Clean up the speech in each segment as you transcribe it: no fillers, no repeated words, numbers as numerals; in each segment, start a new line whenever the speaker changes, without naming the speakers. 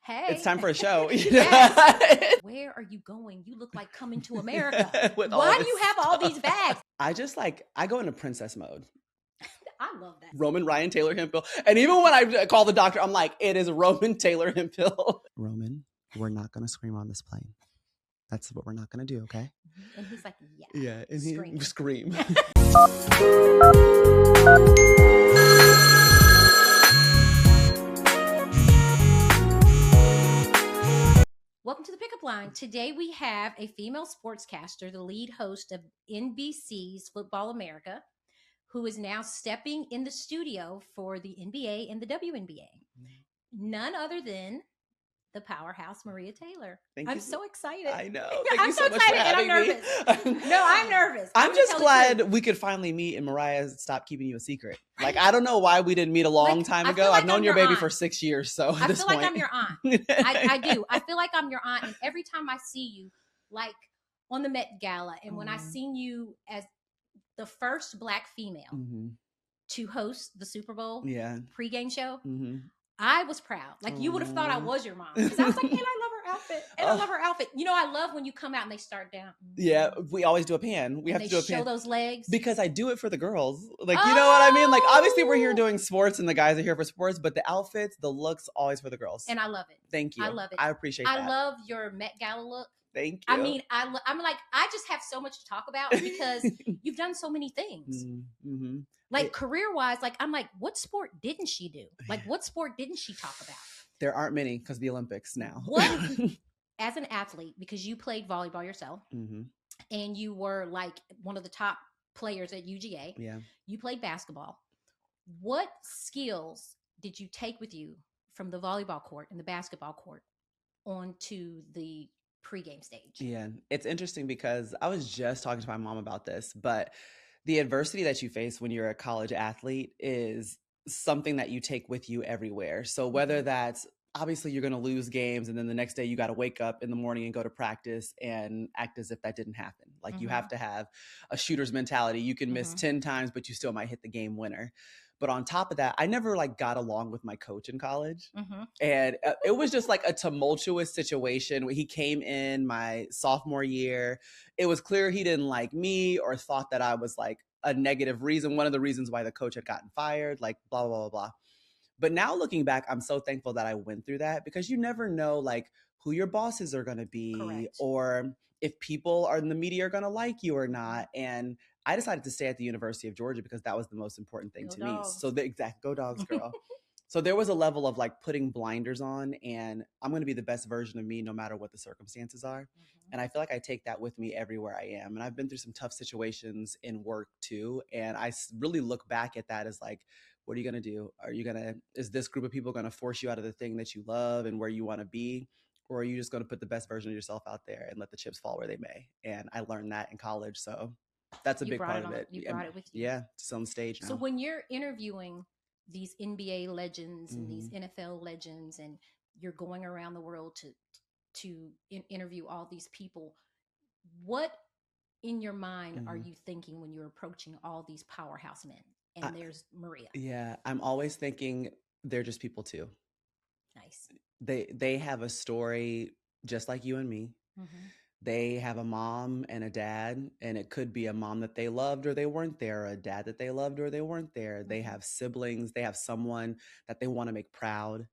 Hey.
It's time for a show.
Yes. Where are you going? You look like Coming to America. Why do you have all these bags?
I go into princess mode.
I love that.
Roman Ryan Taylor Hemphill. And even when I call the doctor, I'm like, it is Roman Taylor Hemphill. Roman, we're not going to scream on this plane. That's what we're not going to do, okay?
And he's like, yeah.
Yeah, and he scream.
Welcome to the Pickup Line. Today we have a female sportscaster, the lead host of NBC's Football America, who is now stepping in the studio for the NBA and the WNBA. None other than the powerhouse Mauri Taylor. I'm so excited.
I know.
I'm so excited and I'm nervous. No, I'm nervous.
I'm just glad we could finally meet and Mariah stopped keeping you a secret. Like, I don't know why we didn't meet a long time ago. I've known your baby for 6 years. So
I feel like I'm your aunt. I do. I feel like I'm your aunt. And every time I see you, like on the Met Gala, and when I seen you as the first Black female to host the Super Bowl pregame show, I was proud. Like, you would have thought I was your mom. Because I was like, and I love her outfit. And I love her outfit. You know, I love when you come out and they start down.
Yeah, we always do a pan. We have to do a pan.
Show those legs.
Because I do it for the girls. Like, you know what I mean? Like, obviously we're here doing sports and the guys are here for sports, but the outfits, the looks, always for the girls.
And I love it.
Thank you.
I love it.
I appreciate that.
I love your Met Gala look.
Thank you.
I mean, I'm like, I just have so much to talk about because you've done so many things. Like career-wise, like I'm like, what sport didn't she do? Like, what sport didn't she talk about?
There aren't many because the Olympics now.
What, as an athlete, because you played volleyball yourself, and you were like one of the top players at UGA. Yeah. You played basketball. What skills did you take with you from the volleyball court and the basketball court onto the pregame stage?
Yeah, it's interesting because I was just talking to my mom about this, but the adversity that you face when you're a college athlete is something that you take with you everywhere. So whether that's obviously you're going to lose games and then the next day you got to wake up in the morning and go to practice and act as if that didn't happen. Like you have to have a shooter's mentality. You can miss 10 times, but you still might hit the game winner. But on top of that, I never like got along with my coach in college. And it was just like a tumultuous situation where he came in my sophomore year. It was clear he didn't like me or thought that I was like a negative reason. One of the reasons why the coach had gotten fired, like blah, blah, blah, blah. But now looking back, I'm so thankful that I went through that because you never know like who your bosses are going to be or if people are in the media are going to like you or not. And I decided to stay at the University of Georgia because that was the most important thing to me. So go Dogs, girl. So there was a level of like putting blinders on and I'm going to be the best version of me no matter what the circumstances are. And I feel like I take that with me everywhere I am. And I've been through some tough situations in work too. And I really look back at that as like, what are you going to do? Is this group of people going to force you out of the thing that you love and where you want to be? Or are you just going to put the best version of yourself out there and let the chips fall where they may? And I learned that in college. So that's a big part of it.
You brought it with you.
Yeah, it's on stage now.
So when you're interviewing these NBA legends and these NFL legends and you're going around the world to interview all these people, what in your mind are you thinking when you're approaching all these powerhouse men? And there's Maria.
Yeah, I'm always thinking they're just people too.
Nice.
They have a story just like you and me. They have a mom and a dad, and it could be a mom that they loved or they weren't there, or a dad that they loved or they weren't there. They have siblings. They have someone that they want to make proud.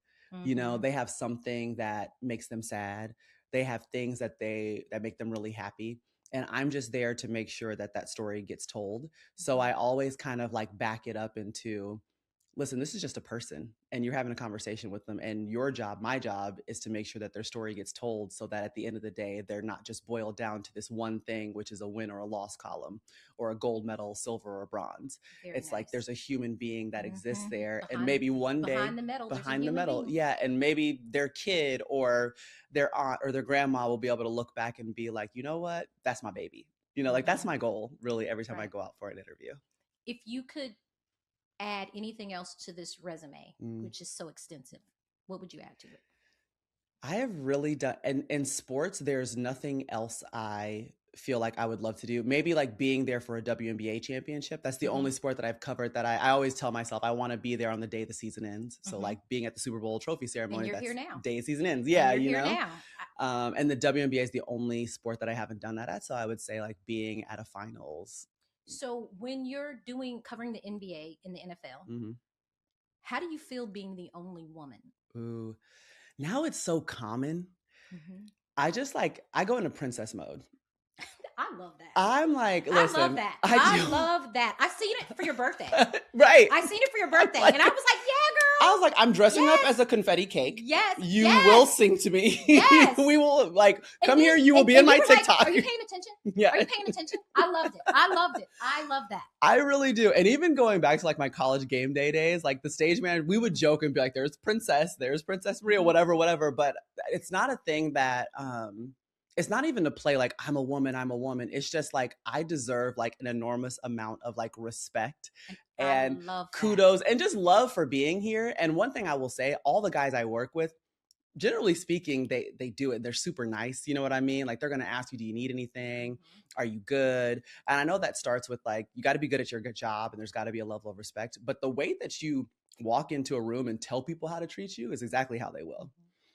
You know, they have something that makes them sad. They have things that make them really happy. And I'm just there to make sure that that story gets told. So I always kind of like back it up into, listen, this is just a person and you're having a conversation with them. And your job, my job, is to make sure that their story gets told so that at the end of the day, they're not just boiled down to this one thing, which is a win or a loss column or a gold medal, silver or bronze. It's like there's a human being that exists there. And maybe one day behind the medal. Yeah. And maybe their kid or their aunt or their grandma will be able to look back and be like, you know what? That's my baby. You know, like that's my goal really every time I go out for an interview.
If you could add anything else to this resume, which is so extensive, what would you add to it?
I have really done, and in sports, there's nothing else I feel like I would love to do. Maybe like being there for a WNBA championship. That's the only sport that I've covered that I always tell myself I want to be there on the day the season ends. So like being at the Super Bowl trophy ceremony,
and you're
that's
here now.
Day season ends. Yeah,
and
you
you're
know.
Here now.
And the WNBA is the only sport that I haven't done that at. So I would say like being at a finals.
So when you're covering the NBA and the NFL, how do you feel being the only woman?
Ooh, now it's so common. I just I go into princess mode.
I love that.
I'm like, listen.
I love that. I love that. I seen it for your birthday.
Right.
I seen it for your birthday. And I was like, yeah, girl.
I was like, I'm dressing up as a confetti cake.
Yes.
You will sing to me.
Yes.
We will come here. You will be in my TikTok.
Like, are you paying attention?
Yeah.
Are you paying attention? I loved it. I love that.
I really do. And even going back to like my college game day days, like the stage manager, we would joke and be like, there's Princess Maria, whatever. But it's not a thing that, it's not even to play like I'm a woman. It's just like I deserve like an enormous amount of like respect and kudos and just love for being here. And one thing I will say, all the guys I work with, generally speaking, they do it. They're super nice. You know what I mean? Like they're going to ask you, do you need anything? Are you good? And I know that starts with like, you got to be good at your good job and there's got to be a level of respect. But the way that you walk into a room and tell people how to treat you is exactly how they will.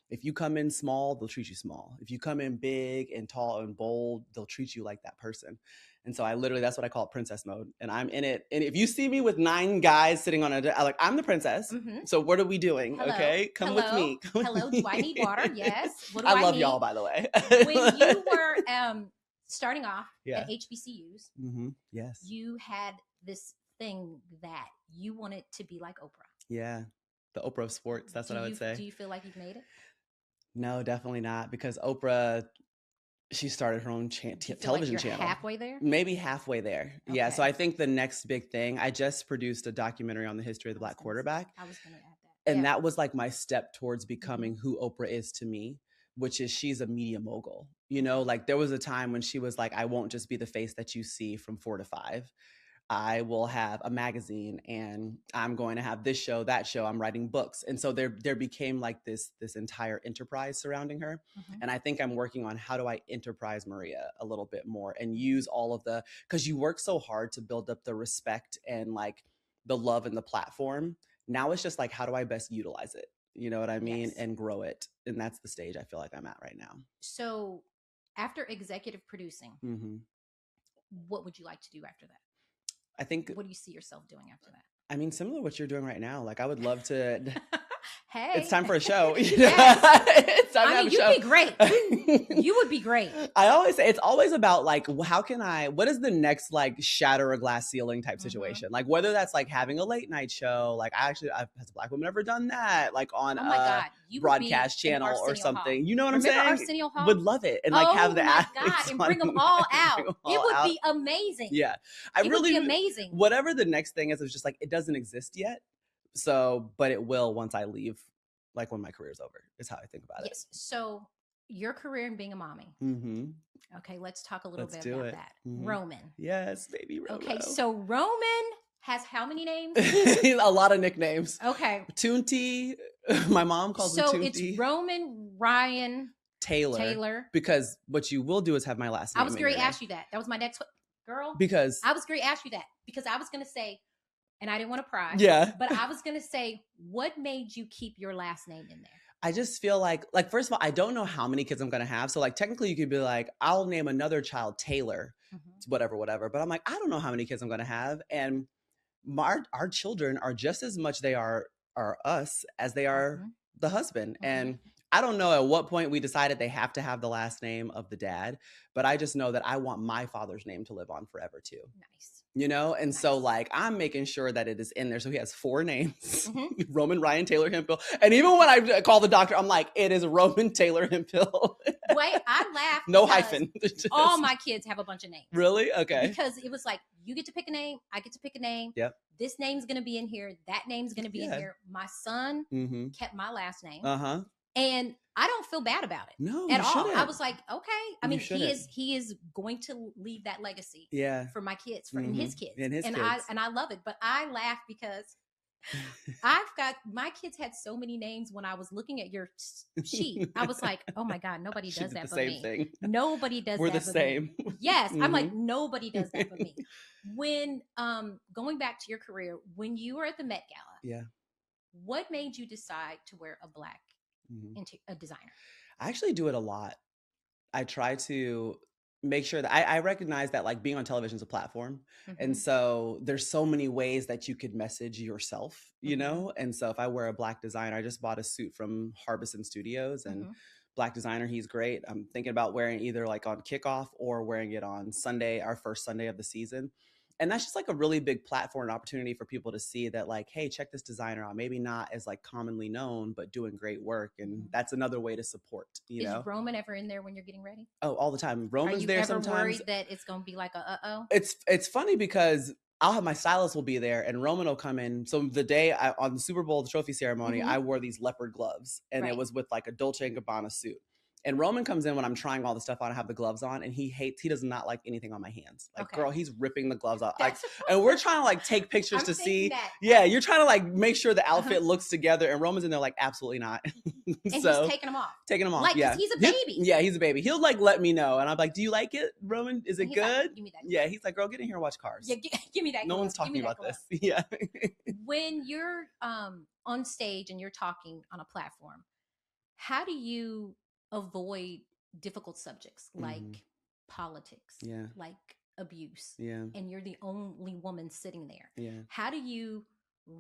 If you come in small, they'll treat you small. If you come in big and tall and bold, they'll treat you like that person. And so that's what I call princess mode. And I'm in it. And if you see me with 9 guys sitting on I'm the princess. So what are we doing?
Hello.
Okay. Come with me.
Hello. Do I need water? Yes. What do
I love
need?
y'all, by the way.
When you were starting off at HBCUs,
yes,
you had this thing that you wanted to be like Oprah.
Yeah. The Oprah of sports. That's what I would say.
Do you feel like you've made it?
No, definitely not. Because Oprah, she started her own television channel.
Halfway there?
Maybe halfway there.
Okay.
Yeah. So I think the next big thing, I just produced a documentary on the history of the Black quarterback.
I was going to add that.
And that was like my step towards becoming who Oprah is to me, which is she's a media mogul. You know, like there was a time when she was like, I won't just be the face that you see from 4 to 5. I will have a magazine and I'm going to have this show, that show, I'm writing books. And so there became like this entire enterprise surrounding her. And I think I'm working on how do I enterprise Maria a little bit more and use all of because you work so hard to build up the respect and like the love and the platform. Now it's just like, how do I best utilize it? You know what I mean? Yes. And grow it. And that's the stage I feel like I'm at right now.
So after executive producing, what would you like to do after that?
I think.
What do you see yourself doing after that?
I mean, similar to what you're doing right now. Like, I would love to.
Hey,
it's time for a show.
Yes.
It's time to have a show.
You'd be great. You would be great.
I always say it's always about like, what is the next like shatter a glass ceiling type situation? Like whether that's like having a late night show. Like has a Black woman ever done that? Like on a broadcast channel or something.
Hall.
You know what
Remember
I'm saying?
Arsenio Hall?
Would love it and like have the
athletes and bring them all out. It would be amazing.
Yeah,
it would be amazing.
Whatever the next thing is, it's just like it doesn't exist yet. So, but it will once I leave, like when my career's over, is how I think about it.
Yes. So your career in being a mommy. Okay, let's talk a little bit about that. Roman.
Yes, baby Roman.
Okay, so Roman has how many names?
A lot of nicknames.
Okay.
Toonty. My mom calls him Toonty.
So it's Roman Ryan Taylor.
Because what you will do is have my last name.
I was going to ask you that. That was my next girl.
Because
I was going to ask you that because I was going to say, and I didn't want to pry.
Yeah.
But I was going to say, what made you keep your last name in there?
I just feel like first of all, I don't know how many kids I'm going to have. So like technically you could be like, I'll name another child Taylor, whatever. But I'm like, I don't know how many kids I'm going to have. And our children are just as much they are us as they are the husband. And I don't know at what point we decided they have to have the last name of the dad, but I just know that I want my father's name to live on forever too.
Nice.
You know? And so like, I'm making sure that it is in there. So he has 4 names, Roman Ryan Taylor Hemphill. And even when I call the doctor, I'm like, it is Roman Taylor Hemphill.
Wait, I laugh.
No hyphen.
All my kids have a bunch of names.
Really? Okay.
Because it was like, you get to pick a name. I get to pick a name.
Yep.
This name's going to be in here. That name's going to be in here. My son kept my last name. And I don't feel bad about it.
No,
at all.
Shouldn't.
I was like, okay. I mean, he is going to leave that legacy.
Yeah.
For my kids, for his kids.
And his kids.
I love it. But I laugh because My kids had so many names. When I was looking at your sheet, I was like, oh my God, nobody does that but me.
Thing.
Nobody does
We're
that
the
but
same.
me. Yes. I'm like, nobody does that but me. When going back to your career, when you were at the Met Gala, what made you decide to wear a black a designer?
I actually do it a lot. I try to make sure that I recognize that like being on television is a platform. And so there's so many ways that you could message yourself, you know? And so if I wear a black designer, I just bought a suit from Harbison Studios and black designer, he's great. I'm thinking about wearing either like on kickoff or wearing it on Sunday, our first Sunday of the season. And that's just like a really big platform and opportunity for people to see that like, hey, check this designer out. Maybe not as like commonly known, but doing great work. And that's another way to support, you know?
Is Roman ever in there when you're getting ready?
Oh, all the time. Roman's there sometimes. Are you ever
worried that it's going to be like a uh-oh?
It's funny because I'll have my stylist will be there and Roman will come in. So the day on the Super Bowl, the trophy ceremony, I wore these leopard gloves and it was with like a Dolce & Gabbana suit. And Roman comes in when I'm trying all the stuff on, I have the gloves on, and he does not like anything on my hands. Like, girl, he's ripping the gloves off. And we're trying to like take pictures to see. Yeah, you're trying to like make sure the outfit looks together. And Roman's in there like, absolutely not.
And so, he's taking them off.
Like, yeah.
He's a baby.
He's a baby. He'll like let me know. And I'm like, do you like it, Roman? Is it good?
Like, give me that.
Yeah, he's like, girl, get in here and watch Cars.
Yeah, give me that.
No one's talking about this. Yeah.
When you're on stage and you're talking on a platform, how do you avoid difficult subjects like politics, like abuse, and you're the only woman sitting there? How do you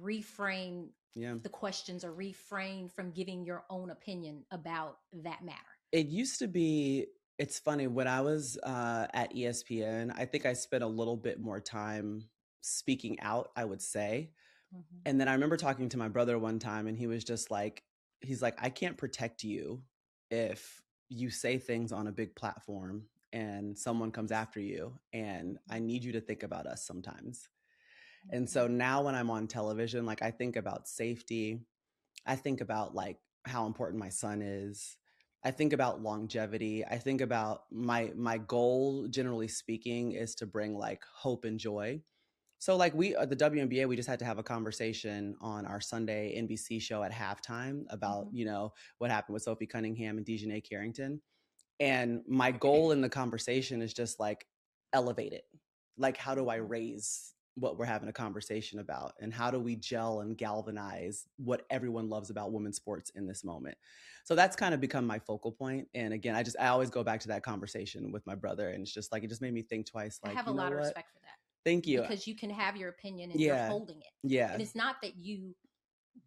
reframe the questions or refrain from giving your own opinion about that matter?
It used to be, it's funny, when I was at ESPN, I think I spent a little bit more time speaking out, I would say. And then I remember talking to my brother one time and he was just like, I can't protect you if you say things on a big platform and someone comes after you, and I need you to think about us sometimes. And so now when I'm on television, like I think about safety. I think about like how important my son is. I think about longevity. I think about my goal, generally speaking, is to bring like hope and joy. So like we, the WNBA, we just had to have a conversation on our Sunday NBC show at halftime about, you know, what happened with Sophie Cunningham and Dejanay Carrington. And my goal in the conversation is just like elevate it. Like, how do I raise what we're having a conversation about? And how do we gel and galvanize what everyone loves about women's sports in this moment? So that's kind of become my focal point. And again, I always go back to that conversation with my brother. And it's just like, it just made me think twice. Like,
I have a lot of respect for that.
Thank you.
Because you can have your opinion and you're holding it.
Yeah.
And it's not that you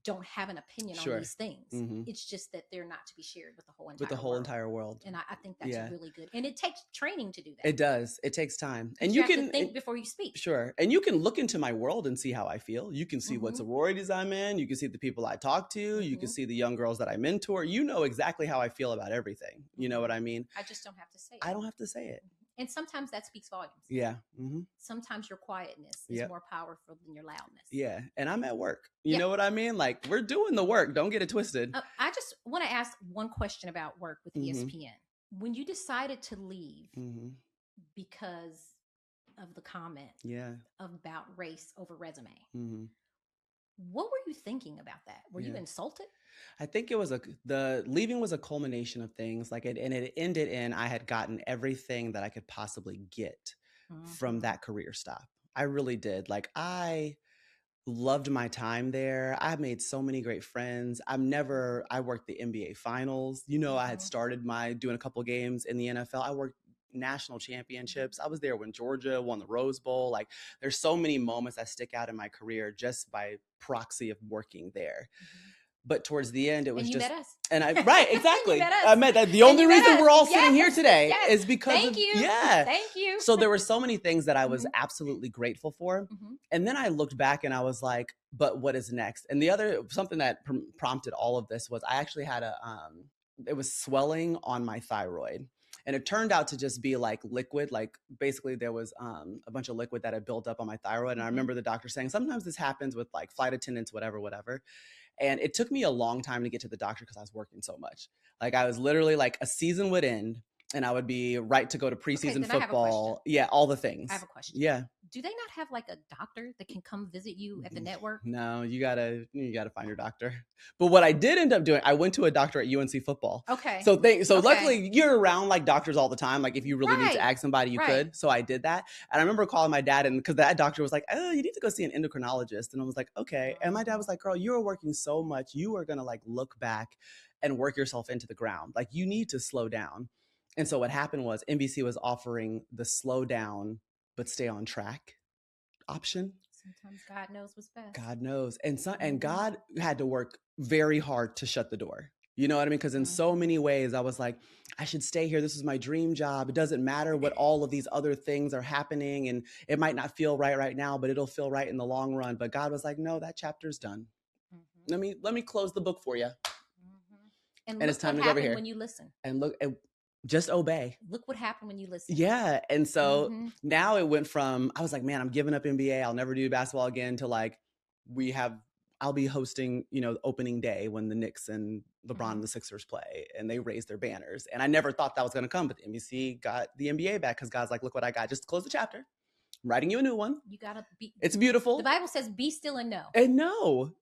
don't have an opinion on these things. It's just that they're not to be shared with the whole entire world. And I think that's really good. And it takes training to do that.
It does. It takes time. And
you can think before you speak.
Sure. And you can look into my world and see how I feel. You can see what sororities I'm in. You can see the people I talk to. You can see the young girls that I mentor. You know exactly how I feel about everything. You know what I mean?
I just don't have to say it.
I don't have to say it.
And sometimes that speaks volumes.
Yeah.
Sometimes your quietness is more powerful than your loudness.
Yeah. And I'm at work. You know what I mean? Like, we're doing the work. Don't get it twisted.
I just want to ask one question about work with ESPN. When you decided to leave because of the comment about race over resume, what were you thinking about that? Were you insulted?
I think it was the leaving was a culmination of things. Like and it ended in I had gotten everything that I could possibly get from that career stop. I really did. Like I loved my time there. I made so many great friends. I worked the NBA finals. You know, I had started doing a couple games in the NFL. I worked national championships. I was there when Georgia won the Rose Bowl. Like there's so many moments that stick out in my career just by proxy of working there. But towards the end, it was
met us.
And right, exactly. I met that. The only reason we're all sitting here today is because
Thank you.
So there were so many things that I was absolutely grateful for. And then I looked back and I was like, but what is next? And something that prompted all of this was I actually had it was swelling on my thyroid. And it turned out to just be like liquid. Like basically there was a bunch of liquid that had built up on my thyroid. And I remember the doctor saying, sometimes this happens with like flight attendants, whatever. And it took me a long time to get to the doctor because I was working so much. Like I was literally like a season would end and I would be right to go to preseason
then I have a question.
football. Yeah, all the things.
I have a question.
Yeah.
Do they not have like a doctor that can come visit you at the network?
No, you gotta find your doctor. But what I did end up doing, I went to a doctor at UNC football.
Okay.
So luckily you're around like doctors all the time. Like if you really need to ask somebody, you could. So I did that. And I remember calling my dad, and because that doctor was like, oh, you need to go see an endocrinologist. And I was like, okay. And my dad was like, girl, you are working so much. You are gonna like look back and work yourself into the ground. Like you need to slow down. And so what happened was NBC was offering the slow down but stay on track option.
Sometimes God knows what's best.
God knows. And God had to work very hard to shut the door. You know what I mean? Because in so many ways, I was like, I should stay here. This is my dream job. It doesn't matter what all of these other things are happening. And it might not feel right now, but it'll feel right in the long run. But God was like, no, that chapter's done. Let me close the book for you.
And it's time to go over here. When you listen.
And look, just obey.
Look what happened when you listen.
Yeah. And so now it went from, I was like, man, I'm giving up NBA. I'll never do basketball again, to like, I'll be hosting, opening day when the Knicks and LeBron and the Sixers play and they raise their banners. And I never thought that was going to come, but the NBC got the NBA back because God's like, look what I got. Just close the chapter. I'm writing you a new one. You got to be. It's beautiful.
The Bible says, be still and know.
And know.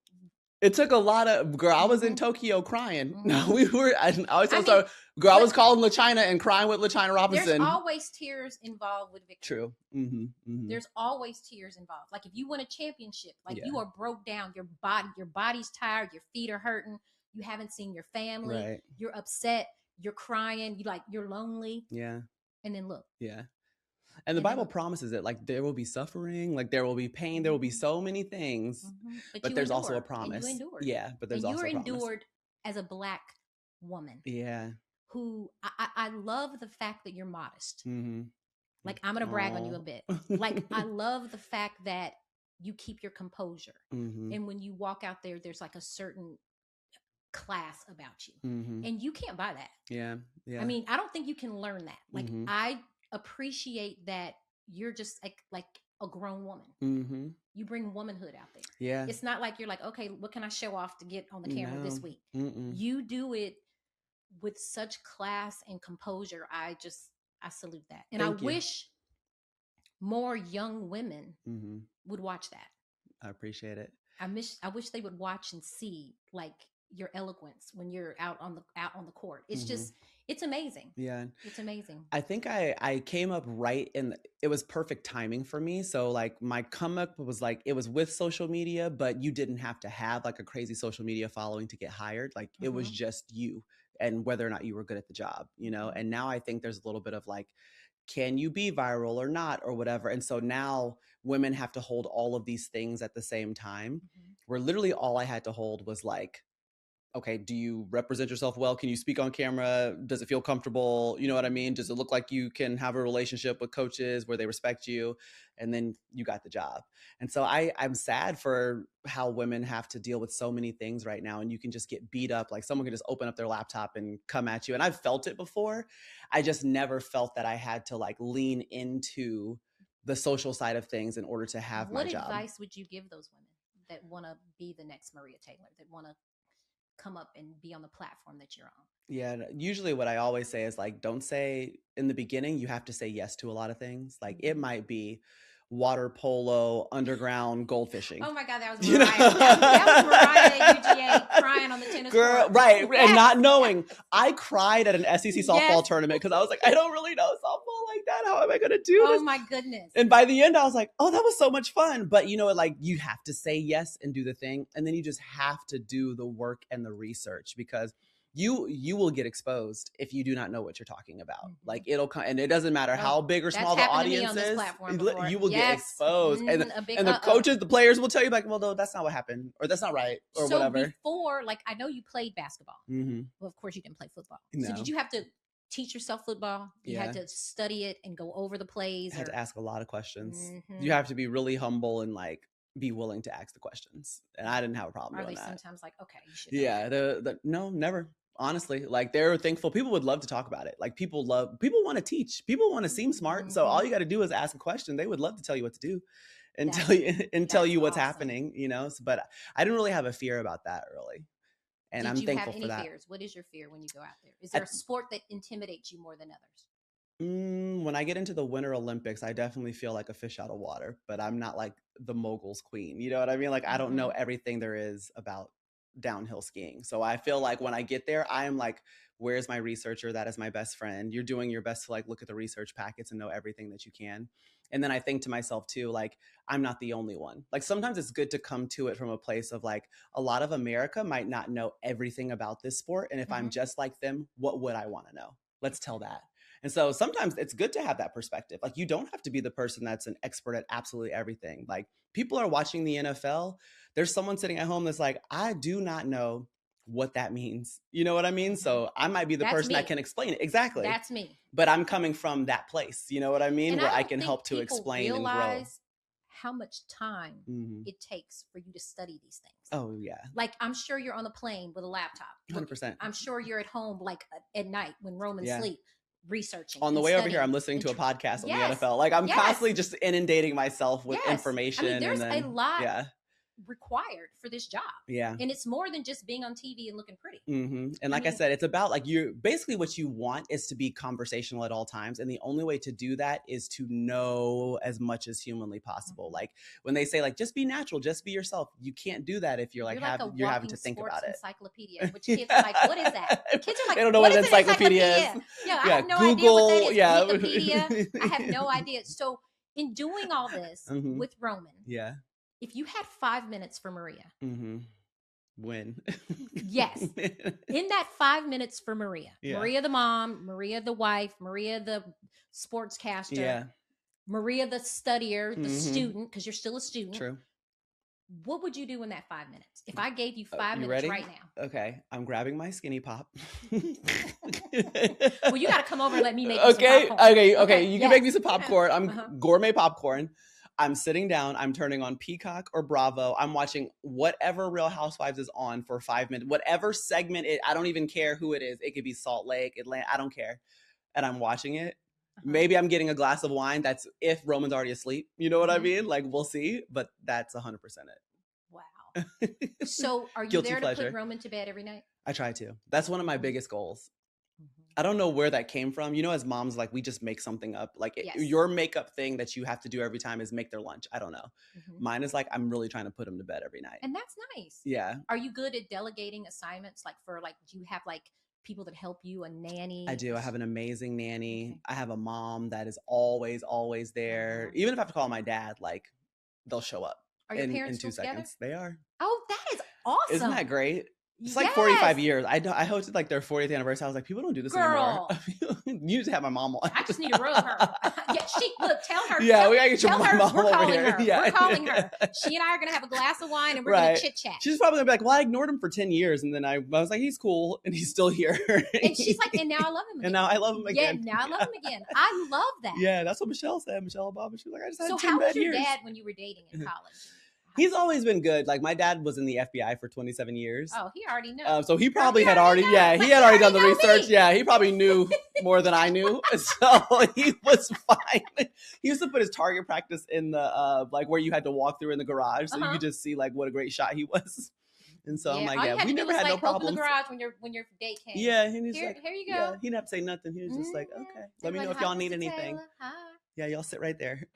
It took a lot of, girl, I was in Tokyo crying. No, we were, I always tell story. Girl, I was calling LaChina and crying with LaChina Robinson.
There's always tears involved with victory.
True.
There's always tears involved. Like if you win a championship, like you are broke down, your body's tired, your feet are hurting, you haven't seen your family, you're upset, you're crying, you're lonely.
Yeah.
And then look.
Yeah. And the Bible promises it, like there will be suffering, like there will be pain, there will be so many things, but there's also a promise.
And you endured.
Yeah, but there's also a promise.
You endured as a Black woman.
Yeah.
Who I love the fact that you're modest. Like I'm gonna brag on you a bit. Like I love the fact that you keep your composure, and when you walk out there, there's like a certain class about you, and you can't buy that.
Yeah, yeah.
I mean, I don't think you can learn that. Like I appreciate that you're just like a grown woman. You bring womanhood out there.
Yeah.
It's not like you're like, okay, what can I show off to get on the camera this week? You do it with such class and composure. I salute that. And I wish more young women would watch that.
I appreciate it.
I wish they would watch and see like your eloquence when you're out on the court. It's just, it's amazing.
Yeah.
It's amazing.
I think I came up right it was perfect timing for me. So like my come up was like, it was with social media, but you didn't have to have like a crazy social media following to get hired. Like it was just you and whether or not you were good at the job, and now I think there's a little bit of like, can you be viral or not or whatever? And so now women have to hold all of these things at the same time, where literally all I had to hold was like, okay, do you represent yourself well? Can you speak on camera? Does it feel comfortable? You know what I mean? Does it look like you can have a relationship with coaches where they respect you? And then you got the job. And so I'm sad for how women have to deal with so many things right now. And you can just get beat up. Like someone can just open up their laptop and come at you. And I've felt it before. I just never felt that I had to like lean into the social side of things in order to have my job.
What advice would you give those women that want to be the next Maria Taylor, that want to come up and be on the platform that you're on?
Yeah. Usually what I always say is like, don't say in the beginning, you have to say yes to a lot of things. Like it might be water polo, underground gold fishing.
Oh my God, that was Mariah. That was Mariah at UGA crying on the tennis court.
Right. Yes. And not knowing. I cried at an SEC softball tournament because I was like, I don't really know softball like that. How am I going to do this?
Oh my goodness.
And by the end, I was like, oh, that was so much fun. But like you have to say yes and do the thing. And then you just have to do the work and the research, because you will get exposed if you do not know what you're talking about. Like it'll come, and it doesn't matter how big or small the audience is, you will get exposed. And the coaches, the players will tell you like, well, no, that's not what happened, or that's not right, or whatever.
Before, like I know you played basketball. Well, of course you didn't play football. No. So did you have to teach yourself football? You had to study it and go over the plays?
I had to ask a lot of questions. You have to be really humble and like be willing to ask the questions. And I didn't have a problem doing that.
Are they sometimes like, okay, you should?
Yeah. No, never. Honestly, like they're thankful. People would love to talk about it. Like people want to teach. People want to seem smart. So all you got to do is ask a question. They would love to tell you what to do and tell you what's happening, So, but I didn't really have a fear about that early. And
Did
I'm
you have
thankful
any
for that.
fears? What is your fear when you go out there? Is there a sport that intimidates you more than others?
When I get into the Winter Olympics, I definitely feel like a fish out of water, but I'm not like the moguls queen. You know what I mean? Like, I don't know everything there is about downhill skiing. So I feel like when I get there, I am like, where's my researcher? That is my best friend. You're doing your best to like look at the research packets and know everything that you can. And then I think to myself too, like, I'm not the only one. Like, sometimes it's good to come to it from a place of like, a lot of America might not know everything about this sport. And if I'm just like them, what would I want to know? Let's tell that. And so sometimes it's good to have that perspective. Like, you don't have to be the person that's an expert at absolutely everything. Like, people are watching the NFL. There's someone sitting at home that's like, I do not know what that means. You know what I mean? So I might be the person that can explain it. Exactly.
That's me.
But I'm coming from that place. You know what I mean?
And
where I
don't
can
think
help to
people
explain and grow.
realize how much time it takes for you to study these things.
Oh, yeah.
Like, I'm sure you're on the plane with a laptop.
100%.
I'm sure you're at home, like at night when Romans sleep, researching.
On the way over here, I'm listening to a podcast on the NFL. Like, I'm constantly just inundating myself with information.
I mean, there's
and then,
a lot required for this job. Yeah. And it's more than just being on TV and looking pretty.
And like I said, it's about like, you basically what you want is to be conversational at all times. And the only way to do that is to know as much as humanly possible. Like, when they say like, just be natural, just be yourself. You can't do that if you're like, you're having to think about it.
Encyclopedia, which kids are like, what is that? Kids are like,
they don't know what an encyclopedia is.
Yeah, I have no idea what that is. Wikipedia. I have no idea. So in doing all this with Roman, if you had 5 minutes for Maria,
when?
Yes. In that 5 minutes for Maria, Maria the mom, Maria the wife, Maria the sportscaster, Maria the studier, the student, because you're still a student.
True.
What would you do in that 5 minutes? If I gave you 5 minutes right now.
Okay. I'm grabbing my skinny pop.
Well, you got to come over and let me make you some popcorn.
Okay. You can make me some popcorn. I'm gourmet popcorn. I'm sitting down. I'm turning on Peacock or Bravo. I'm watching whatever Real Housewives is on for 5 minutes. Whatever segment I don't even care who it is. It could be Salt Lake, Atlanta. I don't care. And I'm watching it. Maybe I'm getting a glass of wine. That's if Roman's already asleep. You know what I mean? Like, we'll see. But that's 100% it.
Wow. So are you there to put Roman to bed every night?
I try to. That's one of my biggest goals. I don't know where that came from. You know, as moms, like, we just make something up. Like, your makeup thing that you have to do every time is make their lunch. I don't know. Mine is like, I'm really trying to put them to bed every night.
And that's nice.
Yeah.
Are you good at delegating assignments? Like, do you have like people that help you, a nanny?
I do. I have an amazing nanny. I have a mom that is always there. Even if I have to call my dad, like, they'll show up.
Are your parents
in 2 seconds? They are.
Oh, that is awesome.
Isn't that great? It's like 45 years. I hosted like their 40th anniversary. I was like, people don't do this anymore. You just have my mom on.
I just need to rub her. Tell her.
Yeah, we gotta get your mom over here.
Yeah. We're calling her. She and I are gonna have a glass of wine and we're gonna chit chat.
She's probably gonna be like, well, I ignored him for 10 years. And then I was like, he's cool and he's still here.
And she's like, and now I love him again.
And now I love him again.
Yeah, now I love him again. I love that.
Yeah, that's what Michelle said. Michelle Obama. She was like, I just had 10 bad years.
So how was your dad when you were dating in college?
He's always been good. Like, my dad was in the FBI for 27 years.
Oh, he already knows.
So he probably had already he had already done the research. Me. Yeah, he probably knew more than I knew. So he was fine. He used to put his target practice in the, like, where you had to walk through in the garage. So you could just see, like, what a great shot he was. And so I'm like, we never had no problems.
Open the garage when your date came.
Yeah, and he's
here you go.
Yeah, he didn't have to say nothing. He was just like, okay, let me know if y'all need anything.
Hi.
Yeah, y'all sit right there.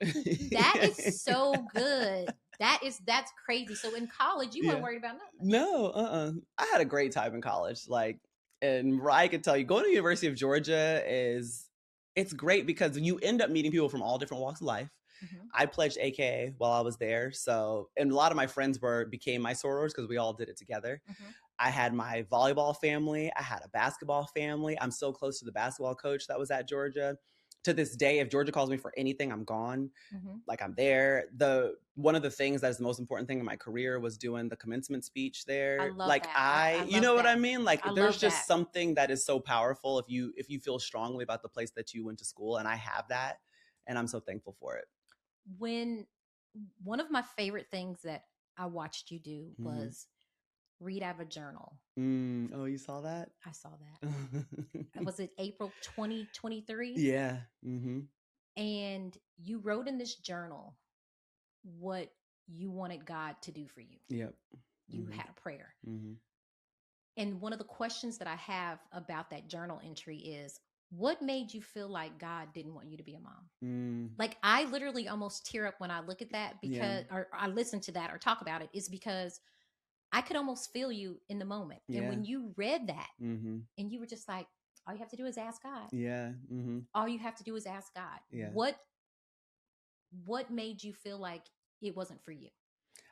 That is so good. That's crazy. So in college, you weren't worried about nothing.
No, I had a great time in college. Like, and I could tell you, going to the University of Georgia it's great because you end up meeting people from all different walks of life. I pledged AKA while I was there. So, and a lot of my friends became my sorors because we all did it together. I had my volleyball family. I had a basketball family. I'm so close to the basketball coach that was at Georgia. To this day, if Georgia calls me for anything, I'm gone. Like, I'm there. One of the things that is the most important thing in my career was doing the commencement speech there.
I love
like,
that.
you know what I mean? Like, there's just something that is so powerful if you feel strongly about the place that you went to school, and I have that, and I'm so thankful for it.
When one of my favorite things that I watched you do was read out of a journal.
Oh, you saw that?
I saw that. Was it April 2023?
Yeah.
And you wrote in this journal what you wanted God to do for you.
Yep.
You had a prayer. And one of the questions that I have about that journal entry is, what made you feel like God didn't want you to be a mom? Like, I literally almost tear up when I look at that, because, or I listen to that or talk about it, is because I could almost feel you in the moment. And when you read that and you were just like, all you have to do is ask God. All you have to do is ask God. What made you feel like it wasn't for you?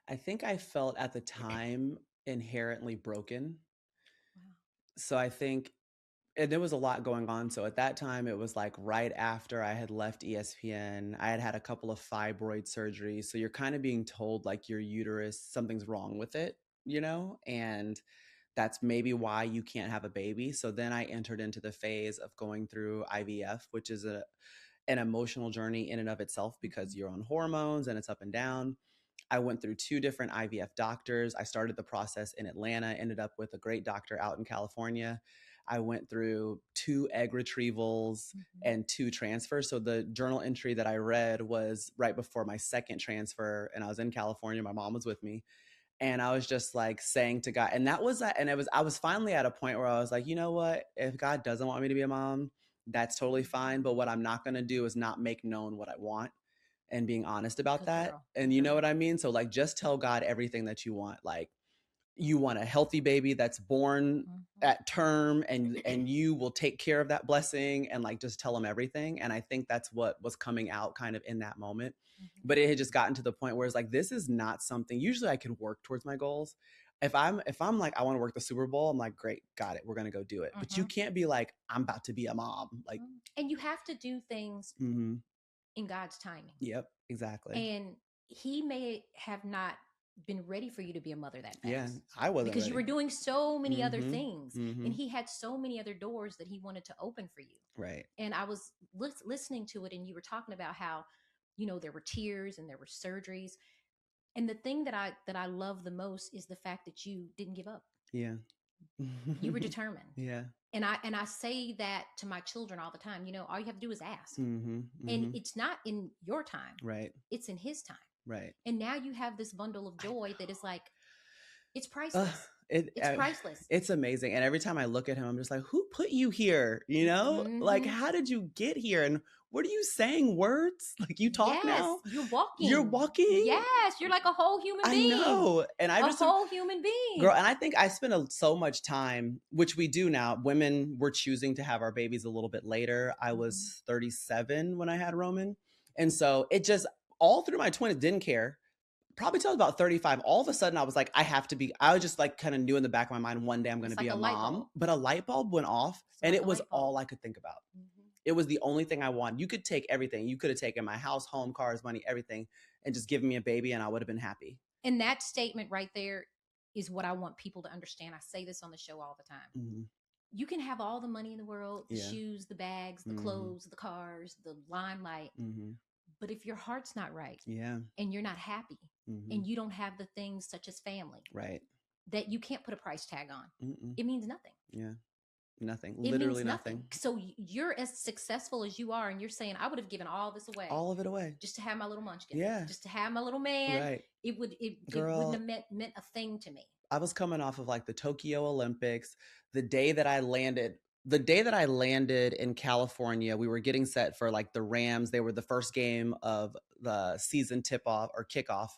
I think I felt at the time inherently broken. Wow. So I think, and there was a lot going on. So at that time, it was like right after I had left ESPN, I had had a couple of fibroid surgeries. So you're kind of being told like your uterus, something's wrong with it, you know, and that's maybe why you can't have a baby. So then I entered into the phase of going through IVF, which is an emotional journey in and of itself, because you're on hormones and it's up and down. I went through 2 different IVF doctors. I started the process in Atlanta, ended up with a great doctor out in California. I went through 2 egg retrievals and 2 transfers. So the journal entry that I read was right before my second transfer, and I was in California. My mom was with me. And I was just like saying to God, and I was finally at a point where I was like, you know what? If God doesn't want me to be a mom, that's totally fine. But what I'm not going to do is not make known what I want, and being honest about that. And you know what I mean? So like, just tell God everything that you want. Like, you want a healthy baby that's born at term, and you will take care of that blessing, and like, just tell him everything. And I think that's what was coming out kind of in that moment. But it had just gotten to the point where it's like, this is not something, usually I can work towards my goals. If I'm like, I want to work the Super Bowl, I'm like, great, got it, we're going to go do it. But you can't be like, I'm about to be a mom. Like,
and you have to do things in God's timing.
Yep, exactly.
And he may have not been ready for you to be a mother that fast.
Yeah, I wasn't,
because
ready.
You were doing so many other things, and he had so many other doors that he wanted to open for you.
Right.
And I was listening to it, and you were talking about how, you know, there were tears and there were surgeries. And the thing that I love the most is the fact that you didn't give up.
Yeah.
You were determined.
Yeah.
And I say that to my children all the time. You know, all you have to do is ask. And it's not in your time.
Right.
It's in his time.
Right.
And now you have this bundle of joy that is like, it's priceless. It's priceless.
It's amazing. And every time I look at him, I'm just like, who put you here? You know, like, how did you get here? And what are you saying? Words? Like, you talk now?
You're walking.
You're walking?
Yes. You're like a whole human being.
I know. And
a whole human being.
Girl, and I think I spent so much time, which we do now. Women were choosing to have our babies a little bit later. I was 37 when I had Roman. And so it just, all through my 20s, didn't care. Probably till about 35, all of a sudden I was like, I was just like, kind of knew in the back of my mind, one day I'm going to be a mom. But a light bulb went off, and it was all I could think about. It was the only thing I wanted. You could take everything. You could have taken my house, home, cars, money, everything, and just given me a baby, and I would have been happy.
And that statement right there is what I want people to understand. I say this on the show all the time. You can have all the money in the world, the shoes, the bags, the clothes, the cars, the limelight. But if your heart's not right, and you're not happy, and you don't have the things such as family,
right,
that you can't put a price tag on, it means nothing.
Yeah, nothing. Literally nothing.
So you're as successful as you are, and you're saying, I would have given all this away,
all of it away,
just to have my little munchkin, just to have my little man.
Right.
It wouldn't have meant a thing to me.
I was coming off of like the Tokyo Olympics. The day that I landed in California, we were getting set for like the Rams. They were the first game of the season kickoff.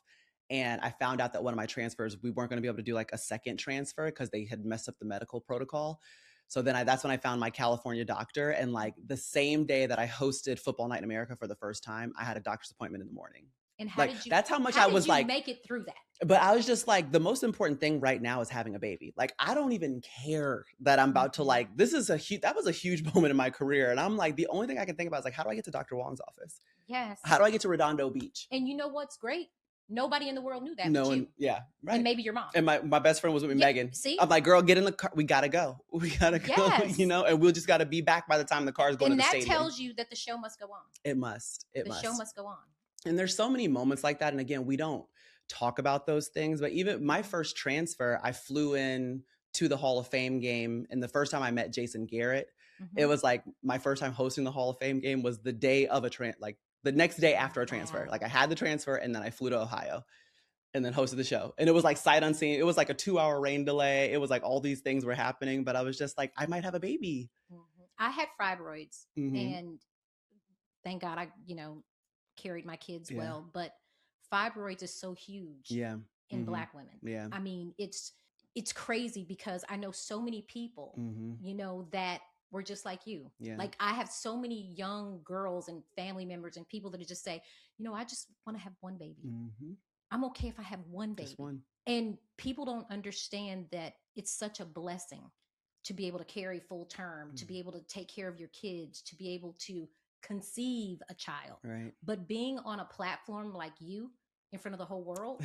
And I found out that one of my transfers, we weren't going to be able to do like a second transfer because they had messed up the medical protocol. So then that's when I found my California doctor. And like the same day that I hosted Football Night in America for the first time, I had a doctor's appointment in the morning.
And how did you,
that's how much I was like,
make it through that?
But I was just like, the most important thing right now is having a baby. Like, I don't even care that I'm about to like, that was a huge moment in my career. And I'm like, the only thing I can think about is like, how do I get to Dr. Wong's office?
Yes.
How do I get to Redondo Beach?
And you know what's great? Nobody in the world knew that.
No one, yeah, right.
And maybe your mom.
And my best friend was with me, Megan.
See?
I'm like, girl, get in the car. We gotta go. We gotta go.
Yes.
You know, and we'll just gotta be back by the time the car's going to the stadium.
And that tells you that the show must go on.
It must.
The show must go on.
And there's so many moments like that. And again, we don't talk about those things, but even my first transfer, I flew in to the Hall of Fame game. And the first time I met Jason Garrett, it was like my first time hosting the Hall of Fame game was the day of the next day after a transfer. Like I had the transfer and then I flew to Ohio. and then hosted the show. And it was like sight unseen. It was like a 2-hour rain delay. It was like all these things were happening, but I was just like, I might have a baby.
I had fibroids, and thank God I, carried my kids well. But fibroids is so huge in Black women.
Yeah.
I mean, it's crazy because I know so many people, that were just like you.
Yeah.
Like I have so many young girls and family members and people that just say, I just want to have one baby. I'm okay if I have one baby.
Just one.
And people don't understand that it's such a blessing to be able to carry full term, to be able to take care of your kids, to be able to conceive a child.
Right.
But being on a platform like you in front of the whole world,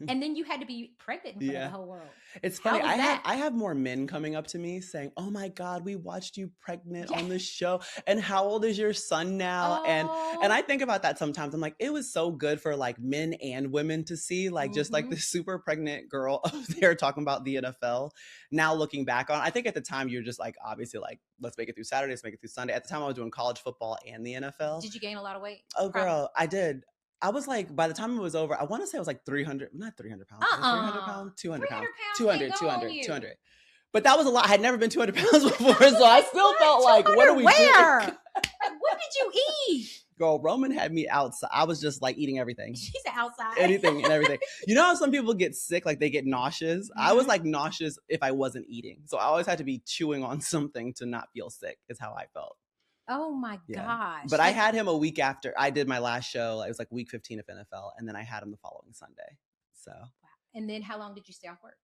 and then you had to be pregnant in front of the whole world.
It's funny. I have more men coming up to me saying, "Oh my God, we watched you pregnant on the show. And how old is your son now?"
Oh.
And I think about that sometimes. I'm like, it was so good for like men and women to see, like just like this super pregnant girl up there talking about the NFL. Now looking back on, I think at the time you're just like, obviously like, let's make it through Saturday, let's make it through Sunday. At the time I was doing college football and the NFL.
Did you gain a lot of weight?
Oh girl, I did. I was like, by the time it was over, I want to say it was like 300, not 300 pounds, 300 pounds, 200 pounds, 200. But that was a lot. I had never been 200 pounds before, so I still felt like, what are we doing?
What did you eat?
Girl, Roman had me outside. I was just like eating everything.
She's outside.
Anything and everything. You know how some people get sick, like they get nauseous? I was like nauseous if I wasn't eating. So I always had to be chewing on something to not feel sick, is how I felt.
Oh my gosh.
But I had him a week after I did my last show. It was like week 15 of NFL. And then I had him the following Sunday. So.
Wow. And then how long did you stay off work?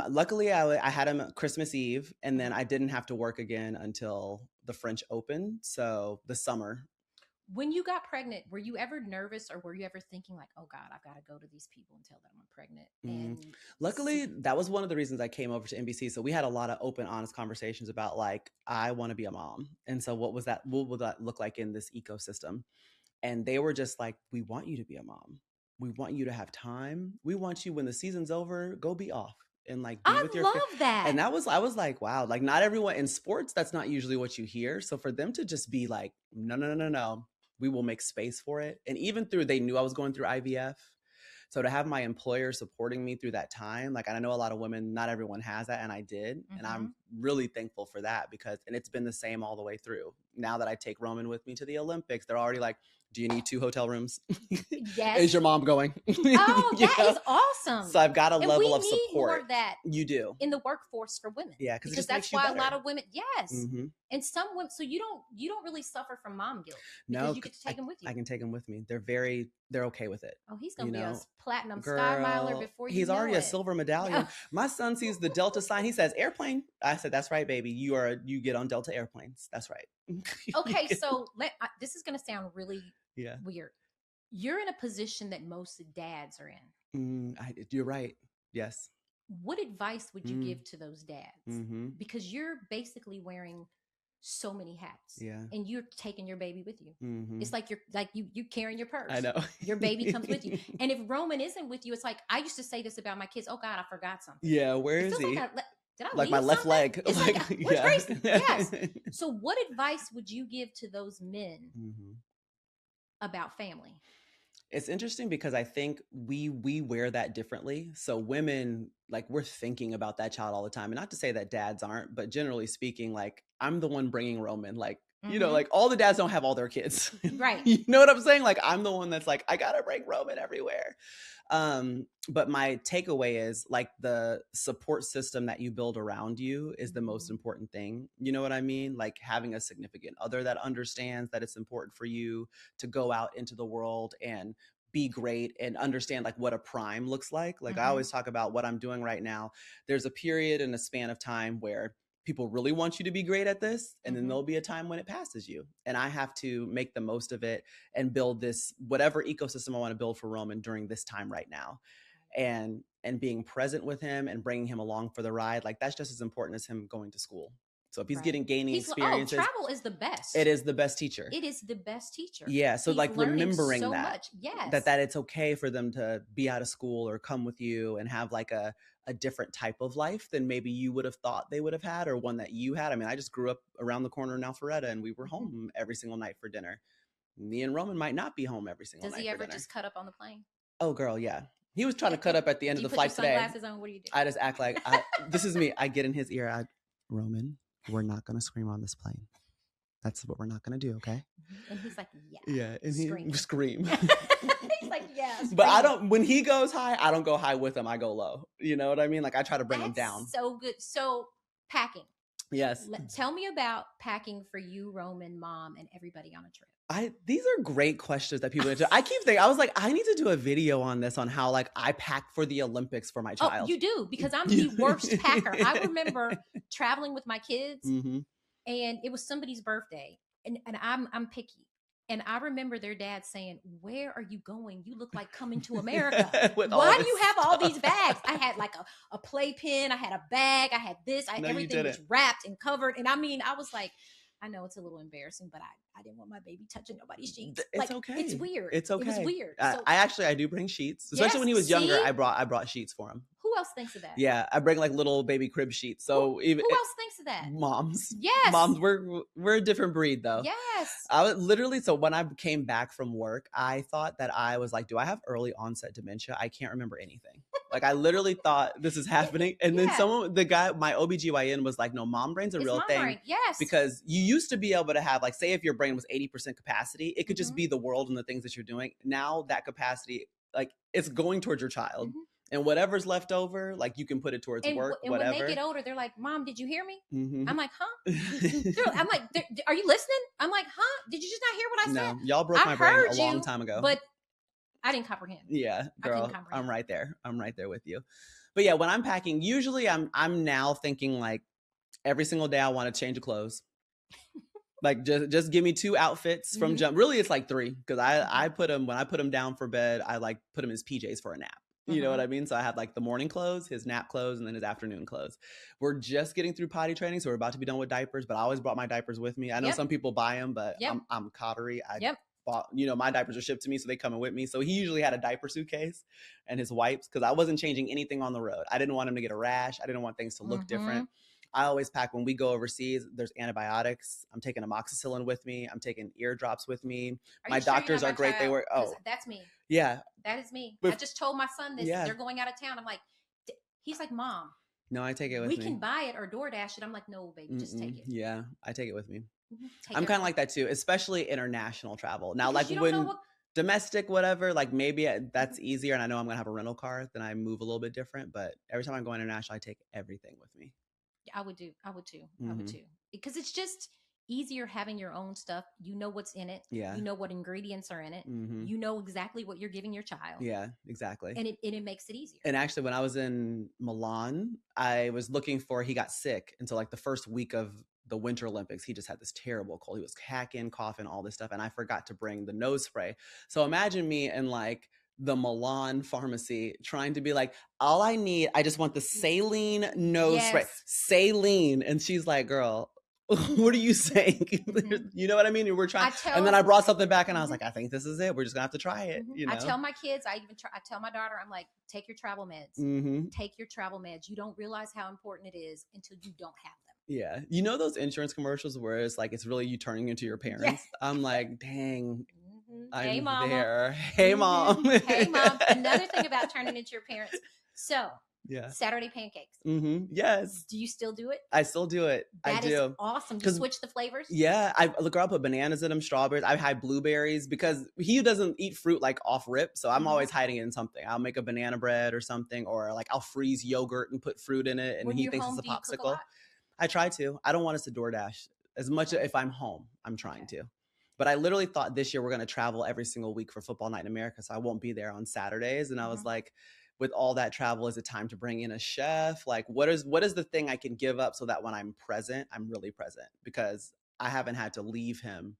Luckily, I had him Christmas Eve. And then I didn't have to work again until the French Open. So the summer.
When you got pregnant, were you ever nervous or were you ever thinking like, oh God, I've got to go to these people and tell them I'm pregnant? And
luckily, that was one of the reasons I came over to NBC. So we had a lot of open, honest conversations about like, I want to be a mom. And so what would that look like in this ecosystem? And they were just like, we want you to be a mom. We want you to have time. We want you, when the season's over, go be off. And like be with your
I love that.
And I was like, wow, like not everyone in sports, that's not usually what you hear. So for them to just be like, no. We will make space for it. And even they knew I was going through IVF. So to have my employer supporting me through that time, like, I know a lot of women, not everyone has that. And I did. And I'm really thankful for that and it's been the same all the way through. Now that I take Roman with me to the Olympics, they're already like, do you need 2 hotel rooms?
Yes.
Is your mom going?
Oh, that is awesome.
So I've got a level of support.
We need more of that.
You do.
In the workforce for women.
Yeah,
because that's why a lot of women, and some women, so you don't really suffer from mom guilt.
No,
you get to take them with you.
I can take them with me. They're okay with it.
Oh, he's going to be a platinum Sky Miler before
he's already a silver medallion. My son sees the Delta sign. He says, airplane. I said, that's right, baby. You get on Delta airplanes. That's right.
Okay, so this is going to sound really weird. You're in a position that most dads are in.
You're right. Yes.
What advice would you give to those dads? Because you're basically wearing so many hats, and you're taking your baby with you. It's like you're carrying your purse.
I know.
Your baby comes with you, and if Roman isn't with you, it's like I used to say this about my kids. Oh God, I forgot something.
Yeah, where is he?
Did I
like my left leg?
It's like, where's Grayson? Yes. So, what advice would you give to those men about family?
It's interesting because I think we wear that differently. So women, like, we're thinking about that child all the time. And not to say that dads aren't, but generally speaking, like, I'm the one bringing Roman. Like, you know, like all the dads don't have all their kids.
Right.
You know what I'm saying? Like, I'm the one that's like, I got to bring Roman everywhere. But my takeaway is like the support system that you build around you is the most important thing. You know what I mean? Like having a significant other that understands that it's important for you to go out into the world and be great and understand like what a prime looks like. Like I always talk about what I'm doing right now. There's a period and a span of time where people really want you to be great at this. And then there'll be a time when it passes you. And I have to make the most of it and build this, whatever ecosystem I want to build for Roman during this time right now. And being present with him and bringing him along for the ride, like that's just as important as him going to school. So if he's gaining experiences,
travel is the best.
It is the best teacher.
It is the best teacher.
Yeah. So he's like remembering
so
that,
much. Yes.
that it's okay for them to be out of school or come with you and have like a different type of life than maybe you would have thought they would have had or one that you had. I mean, I just grew up around the corner in Alpharetta and we were home every single night for dinner. Me and Roman might not be home every single night.
Does he ever just cut up on the plane?
Oh, girl. Yeah. He was trying to cut up at the end of the flight today.
Sunglasses on? What do you do?
I just act like this is me. I get in his ear. Roman, we're not going to scream on this plane. That's what we're not going to do, okay?
And he's like, yeah.
Yeah, and he scream.
He's like, yeah.
But I don't, when he goes high, I don't go high with him. I go low. You know what I mean? Like I try to bring him down.
So good. So packing.
Yes.
Tell me about packing for you, Roman, mom, and everybody on a trip.
These are great questions that people do. I keep thinking, I was like, I need to do a video on this, on how like I pack for the Olympics for my child.
Oh, you do, because I'm the worst packer. I remember traveling with my kids, and it was somebody's birthday, and I'm picky. And I remember their dad saying, "Where are you going? You look like coming to America. Why do you have all these bags?" I had like a playpen, I had a bag, I had this, everything was wrapped and covered. And I mean, I was like, I know it's a little embarrassing, but I didn't want my baby touching nobody's sheets.
It's okay.
It's weird.
It's okay.
It was weird.
So, I do bring sheets, especially when he was younger. I brought sheets for him.
Who else thinks of that?
Yeah, I bring like little baby crib sheets. So
who else thinks of that?
Moms.
Yes.
Moms. We're a different breed though.
Yes.
I was literally, so when I came back from work, I thought that I was like, do I have early onset dementia? I can't remember anything. Like I literally thought this is happening. And then the guy, my OBGYN was like, no, mom brain's a real thing.
Brain. Yes.
Because you used to be able to have like, say if your brain was 80% capacity, it could just be the world and the things that you're doing. Now that capacity, like it's going towards your child. And whatever's left over, like you can put it towards work,
and
whatever.
When they get older, they're like, "Mom, did you hear me?" I'm like, "Huh?" I'm like, "Are you listening?" I'm like, "Huh? Did you just not hear what I said?"
No, y'all broke my brain a long time ago.
But I didn't comprehend.
Yeah, girl, I'm right there. I'm right there with you. But yeah, when I'm packing, usually I'm now thinking like every single day I want to change of clothes. Like just give me 2 outfits from jump. Really, it's like 3 because I put him, when I put him down for bed, I like put him in his PJs for a nap. You know what I mean? So I have like the morning clothes, his nap clothes, and then his afternoon clothes. We're just getting through potty training, so we're about to be done with diapers, but I always brought my diapers with me. I know some people buy them, but I'm cottery. I bought, my diapers are shipped to me, so they come in with me. So he usually had a diaper suitcase and his wipes because I wasn't changing anything on the road. I didn't want him to get a rash. I didn't want things to look different. I always pack when we go overseas. There's antibiotics. I'm taking amoxicillin with me. I'm taking eardrops with me. My doctors are great. They were,
that's me.
Yeah.
That is me. I just told my son this. They're going out of town. I'm like, he's like, "Mom,
no, I take it with me.
We can buy it or DoorDash it." I'm like, "No, baby, just take it." Yeah,
I take it with me. I'm kind of like that too, especially international travel. Now, like when domestic, whatever, like maybe that's easier. And I know I'm going to have a rental car, then I move a little bit different. But every time I'm going international, I take everything with me.
I would too. I would too. Because it's just easier having your own stuff. You know what's in it.
Yeah.
You know what ingredients are in it. You know exactly what you're giving your child.
Yeah, exactly.
And it makes it easier.
And actually, when I was in Milan, I was looking he got sick. And so like the first week of the Winter Olympics, he just had this terrible cold. He was hacking, coughing, all this stuff. And I forgot to bring the nose spray. So imagine me in like the Milan pharmacy trying to be like, all I need, I just want the saline nose spray. Saline. And she's like, girl, what are you saying? You know what I mean? We're trying. And then I brought something back and I was like, I think this is it. We're just gonna have to try it. You know?
I tell my kids, I tell my daughter, I'm like, take your travel meds. Take your travel meds. You don't realize how important it is until you don't have them.
Yeah. You know those insurance commercials where it's like, it's really you turning into your parents? Yes. I'm like, dang.
Hey, mama.
There. Hey, mom.
Hey, mom. Another thing about turning into your parents. So, Saturday pancakes.
Yes.
Do you still do it?
I still do it.
That is awesome. Do you switch the flavors?
Yeah. I'll put bananas in them, strawberries. I've had blueberries because he doesn't eat fruit like off rip. So I'm always hiding it in something. I'll make a banana bread or something, or like I'll freeze yogurt and put fruit in it. And he thinks it's a popsicle. I try to. I don't want us to DoorDash as much. If I'm home, I'm trying to. But I literally thought this year we're going to travel every single week for Football Night in America. So I won't be there on Saturdays. And I was like, with all that travel, is it time to bring in a chef? Like, what is the thing I can give up so that when I'm present, I'm really present? Because I haven't had to leave him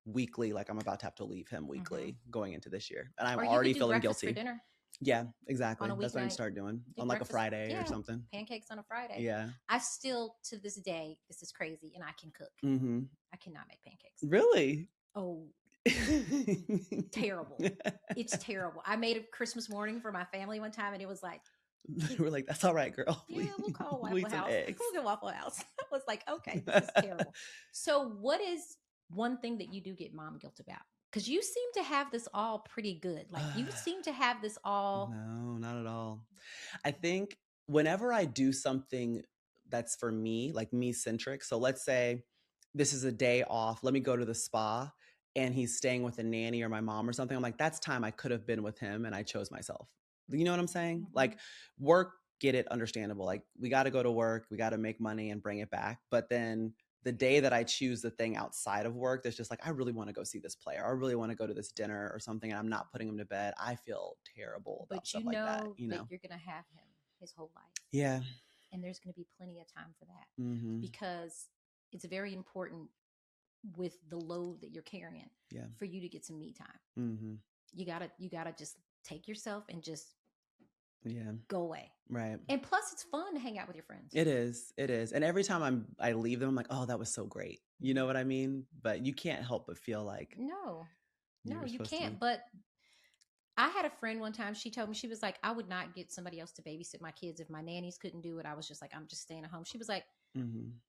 weekly. Like I'm about to have to leave him weekly going into this year. And I'm already feeling guilty.
For dinner.
Yeah, exactly. That's what I'm start doing on like a Friday or something.
Pancakes on a Friday.
Yeah.
I still, to this day, this is crazy, and I can cook. I cannot make pancakes.
Really?
Oh, terrible. It's terrible. I made a Christmas morning for my family one time, and it was like,
we're like, that's all right, girl.
Yeah, we'll call Waffle House. We'll get Waffle House. I was like, okay, this is terrible. So what is one thing that you do get mom guilt about? Because you seem to have this all pretty good. Like you seem to have this all.
No, not at all. I think whenever I do something that's for me, like me centric. So let's say this is a day off. Let me go to the spa and he's staying with a nanny or my mom or something. I'm like, that's time I could have been with him and I chose myself. You know what I'm saying?
Mm-hmm.
Like work, get it, understandable. Like we got to go to work, we got to make money and bring it back. But then the day that I choose the thing outside of work, that's just like, I really want to go see this player. I really want to go to this dinner or something. And I'm not putting him to bed. I feel terrible about stuff like that. You know,
that you're going to have him his whole life.
Yeah.
And there's going to be plenty of time for that because it's very important with the load that you're carrying for you to get some me time. You gotta just take yourself and just go away.
Right.
And plus it's fun to hang out with your friends.
It is. And every time I leave them, I'm like, oh, that was so great. You know what I mean? But you can't help but feel like,
no, you can't. But I had a friend one time, she told me, she was like, I would not get somebody else to babysit my kids if my nannies couldn't do it. I was just like, I'm just staying at home. She was like,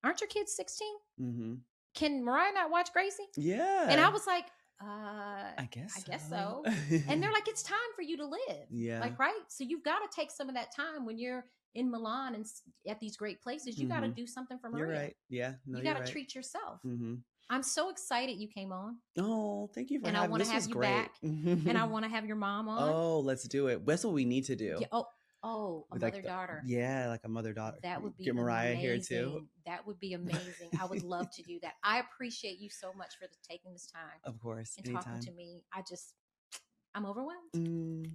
aren't your kids 16? Can Mariah not watch Gracie?
Yeah.
And I was like,
I guess
so. And they're like, it's time for you to live.
Yeah.
Like, right? So you've got to take some of that time when you're in Milan and at these great places. You got to do something for Maria.
You're right. Yeah. No,
you got to treat yourself. I'm so excited you came on.
Oh, thank you for having me.
And I want to have you back. And I want to have your mom on.
Oh, let's do it. That's what we need to do.
Yeah, a mother-daughter.
Yeah, like a mother-daughter.
That would be
Get Mariah
amazing.
here too.
That would be amazing. I would love to do that. I appreciate you so much for taking this time.
Of course.
And
anytime.
Talking to me. I'm overwhelmed.